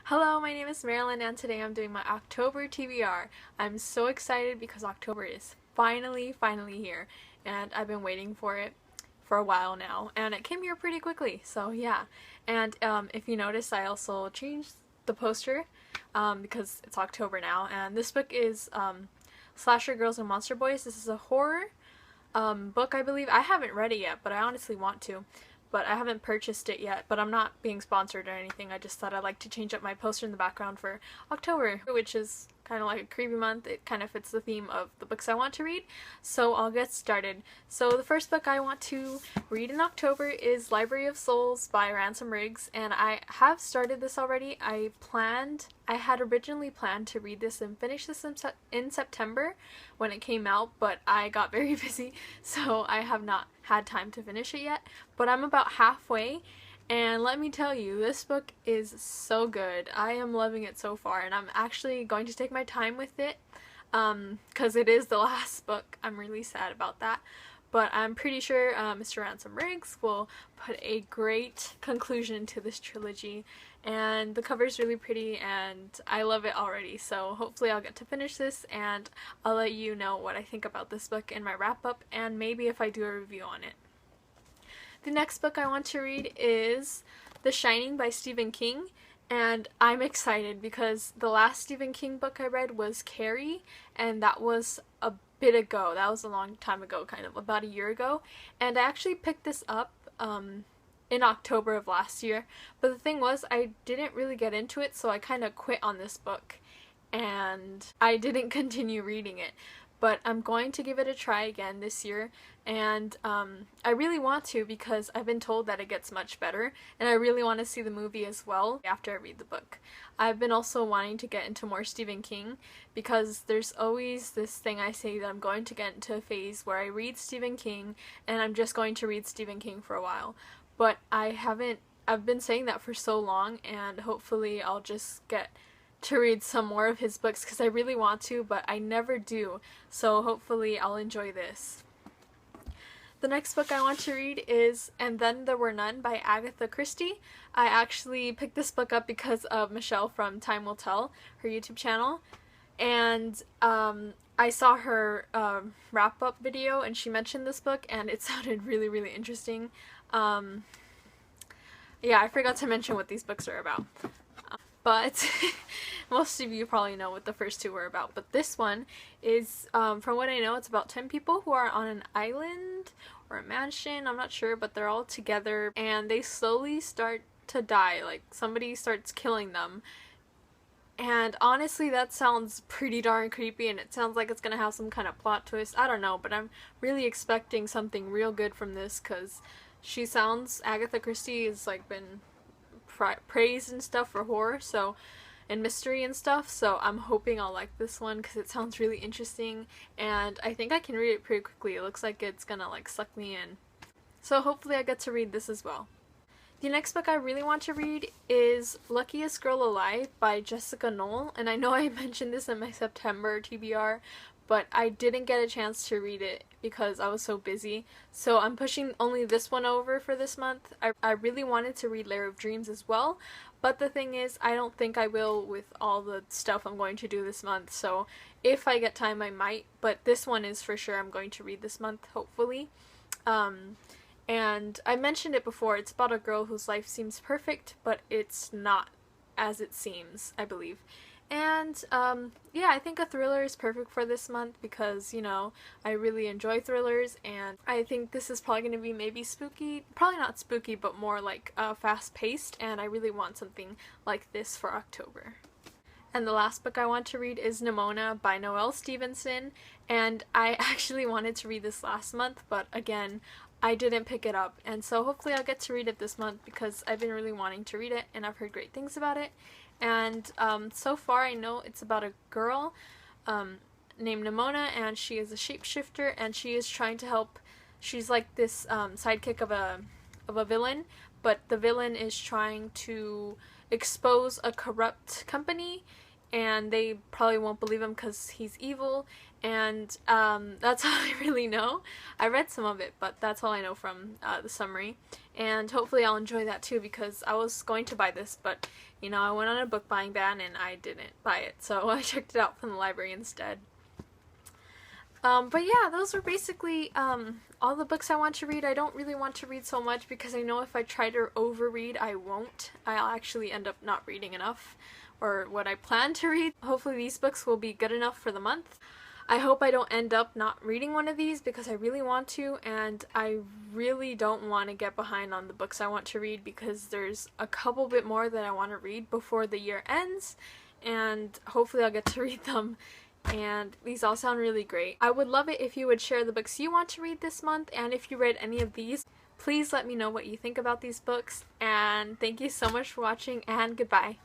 Hello, my name is Marilyn and today I'm doing my October TBR. I'm so excited because October is finally here and I've been waiting for it for a while now and it came here pretty quickly, so yeah. And if you notice, I also changed the poster because it's October now, and this book is Slasher Girls and Monster Boys. This is a horror book, I believe. I haven't read it yet, but I honestly want to. But I haven't purchased it yet, but I'm not being sponsored or anything. I just thought I'd like to change up my poster in the background for October, which is kind of like a creepy month. It kind of fits the theme of the books I want to read, so I'll get started. So the first book I want to read in October is Library of Souls by Ransom Riggs, and I have started this already. I had originally planned to read this and finish this in September when it came out, but I got very busy, so I have not had time to finish it yet, but I'm about halfway, and let me tell you, this book is so good. I am loving it so far, and I'm actually going to take my time with it, because it is the last book. I'm really sad about that, but I'm pretty sure Mr. Ransom Riggs will put a great conclusion to this trilogy, and the cover is really pretty, and I love it already, so hopefully I'll get to finish this, and I'll let you know what I think about this book in my wrap-up, and maybe if I do a review on it. The next book I want to read is The Shining by Stephen King, and I'm excited because the last Stephen King book I read was Carrie, and that was a bit ago. That was a long time ago, kind of, about a year ago, and I actually picked this up in October of last year, but the thing was I didn't really get into it, so I kind of quit on this book, and I didn't continue reading it. But I'm going to give it a try again this year, and I really want to because I've been told that it gets much better, and I really want to see the movie as well after I read the book. I've been also wanting to get into more Stephen King because there's always this thing I say that I'm going to get into a phase where I read Stephen King and I'm just going to read Stephen King for a while. But I've been saying that for so long, and hopefully I'll just get to read some more of his books because I really want to, but I never do, so hopefully I'll enjoy this. The next book I want to read is And Then There Were None by Agatha Christie. I actually picked this book up because of Michelle from Time Will Tell, her YouTube channel, and I saw her wrap-up video and she mentioned this book and it sounded really interesting. Yeah, I forgot to mention what these books are about. But most of you probably know what the first two were about. But this one is, from what I know, it's about 10 people who are on an island or a mansion, I'm not sure, but they're all together and they slowly start to die, like somebody starts killing them. And honestly, that sounds pretty darn creepy, and it sounds like it's gonna have some kind of plot twist. I don't know, but I'm really expecting something real good from this because Agatha Christie has like been praised and stuff for horror, so, and mystery and stuff, so I'm hoping I'll like this one because it sounds really interesting and I think I can read it pretty quickly. It looks like it's gonna like suck me in, so hopefully I get to read this as well. The next book I really want to read is Luckiest Girl Alive by Jessica Knoll, and I know I mentioned this in my September TBR, but I didn't get a chance to read it because I was so busy, so I'm pushing only this one over for this month. I really wanted to read Lair of Dreams as well, but the thing is, I don't think I will with all the stuff I'm going to do this month, so if I get time I might, but this one is for sure I'm going to read this month, hopefully. And I mentioned it before, it's about a girl whose life seems perfect, but it's not as it seems, I believe. And yeah, I think a thriller is perfect for this month because, you know, I really enjoy thrillers, and I think this is probably going to be maybe spooky, probably not spooky, but more like fast-paced, and I really want something like this for October. And the last book I want to read is Nimona by Noelle Stevenson, and I actually wanted to read this last month, but again, I didn't pick it up, and so hopefully I'll get to read it this month because I've been really wanting to read it and I've heard great things about it. And so far I know it's about a girl named Nimona, and she is a shapeshifter and she is trying to help. She's like this sidekick of a villain, but the villain is trying to expose a corrupt company, and they probably won't believe him because he's evil, and that's all I really know. I read some of it, but that's all I know from the summary, and hopefully I'll enjoy that too, because I was going to buy this, but you know, I went on a book buying ban and I didn't buy it, so I checked it out from the library instead. But yeah, those were basically all the books I want to read. I don't really want to read so much because I know if I try to overread, I won't. I'll actually end up not reading enough, or what I plan to read. Hopefully these books will be good enough for the month. I hope I don't end up not reading one of these because I really want to, and I really don't want to get behind on the books I want to read because there's a couple bit more that I want to read before the year ends, and hopefully I'll get to read them. And these all sound really great. I would love it if you would share the books you want to read this month, and if you read any of these, please let me know what you think about these books. And thank you so much for watching, and goodbye.